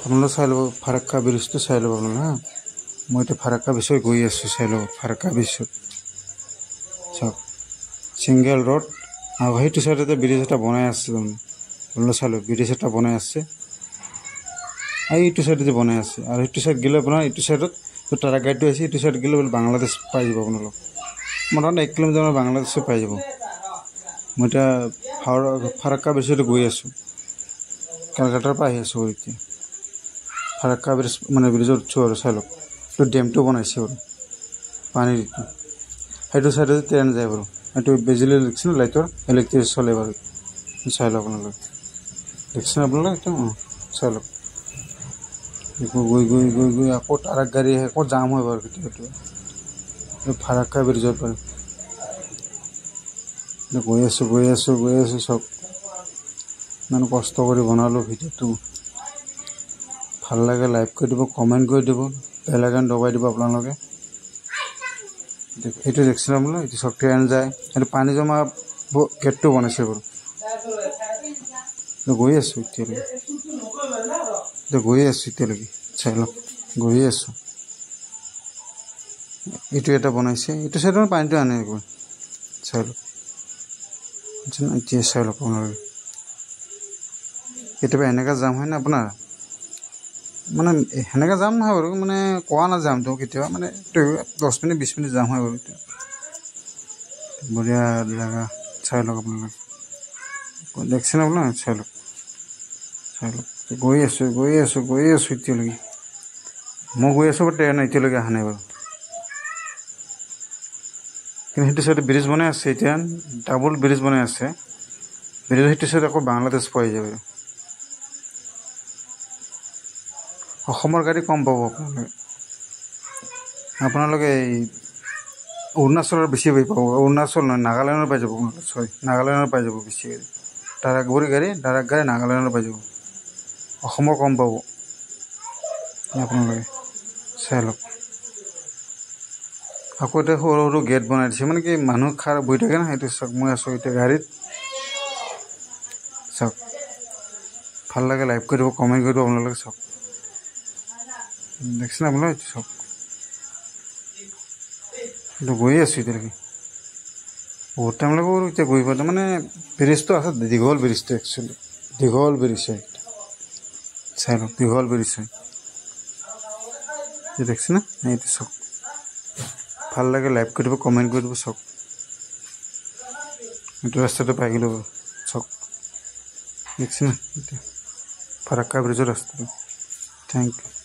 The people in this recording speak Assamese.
আপোনালোকে চাই ল'ব ফাৰাক্কা ব্ৰিজটো চাই ল'ব আপোনালোকে হা মই এতিয়া ফাৰাক্কা ব্ৰিজত গৈ আছোঁ চাই ল'ব ফাৰাক্কা ব্ৰিজত চাওক ছিংগল ৰোড আৰু সেইটো চাইডতে ব্ৰিজ এটা বনাই আছে তাৰমানে আপোনালোকে চাই ল'ব ব্ৰিজ এটা বনাই আছে আৰু এইটো চাইডতে বনাই আছে আৰু সেইটো চাইড গ'লে আপোনাৰ এইটো চাইডত ট্ৰাক গাড়ীটো আছে এইটো চাইড গ'লে বাংলাদেশ পাই যাব আপোনালোক মোটামুটি 1 কিলোমিটাৰ বাংলাদেশে পাই যাব মই এতিয়া ফাৰাক্কা ব্ৰিজত গৈ আছোঁ কলকাতাৰ পৰা আহি আছোঁ এতিয়া ফাৰাক্কা ব্ৰিজ মানে ব্ৰিজত উঠছোঁ আৰু চাই লওক এইটো ডেমটো বনাইছে বাৰু পানীৰ সেইটো চাইডতে ট্ৰেইন যায় বাৰু এইটো বিজুলী দেখিছেনে লাইটৰ ইলেক্ট্ৰিক চলে বাৰু চাই লওক আপোনালোকে দেখিছেনে আপোনালোকে এইটো চাই লওক গৈ গৈ গৈ গৈ আকৌ ট্ৰাক গাড়ী আহে আকৌ জাম হয় বাৰু কেতিয়াবা ফাৰাক্কা ব্ৰিজত বাৰু গৈ আছোঁ চব ইমান কষ্ট কৰি বনালোঁ ভিডিঅ'টো ভাল লাগে লাইক কৰি দিব কমেণ্ট কৰি দিব বেল আইকন দবাই দিব আপোনালোকে এইটো দেখিছেনে আপোনালোকে এইটো চব ট্ৰেইন যায় এইটো পানী জমা গেটটো বনাইছে বাৰু গৈ আছোঁ এতিয়ালৈকে চাই লওক গৈ আছোঁ এইটো এটা বনাইছে এইটো চাইডৰ পানীটো আনে একবাৰ চাই লওক এতিয়া চাই লওক আপোনালোকে কেতিয়াবা এনেকুৱা জাম হয় না আপোনাৰ মানে সেনেকৈ জাম নহয় বাৰু মানে কোৱা না জামটো কেতিয়াবা মানে 10 মিনিট 20 মিনিট জাম হয় বাৰু এতিয়া বঢ়িয়া জেগা চাই লওক আপোনালোকে দেখিছেনে আপোনালোকে চাই লওক গৈ আছোঁ এতিয়ালৈকে মই গৈ আছোঁ বাৰু ট্ৰেইন এতিয়ালৈকে অহা নাই বাৰু কিন্তু সেইটো চাইডে ব্ৰিজ বনাই আছে এতিয়া ডাবল ব্ৰিজ বনাই আছে ব্ৰিজৰ সেইটো চাইডে আকৌ বাংলাদেশ পোৱাই যাব অসমৰ গাড়ী কম পাব আপোনালোকে এই অৰুণাচলৰ বেছি পাব অৰুণাচল নহয় নাগালেণ্ডৰ পাই যাব নাগালেণ্ডৰ পাই যাব বেছি গাড়ী ডাইৰেক্ট গাড়ী নাগালেণ্ডৰ পাই যাব অসমৰ কম পাব আপোনালোকে চাই লওক আকৌ এতিয়া সৰু সৰু গেট বনাই দিছে মানে কি মানুহ খাৰ বহি থাকে না সেইটো চাওক মই আছোঁ এতিয়া গাড়ীত চাওক ভাল লাগে লাইক কৰি দিব কমেণ্ট কৰি দিব আপোনালোকে চাওক দেখিছেনে আপোনালোকে এইটো চাওক এইটো গৈ আছোঁ এতিয়ালৈকে বহুত টাইম লাগিব আৰু এতিয়া গৈ পাওঁতে মানে ব্ৰিজটো আছে দীঘল ব্ৰিজটো একচুৱেলি দীঘল ব্ৰিজ হয় চাই লওক দীঘল ব্ৰিজ হয় দেখিছেনে এইটো চাওক ভাল লাগে লাইক কৰি দিব কমেণ্ট কৰি দিব চাওক এইটো ৰাস্তাটো পাই গ'লোঁ চাওক দেখিছেনে এতিয়া ফাৰাক্কা ব্ৰিজৰ ৰাস্তাটো থেংক ইউ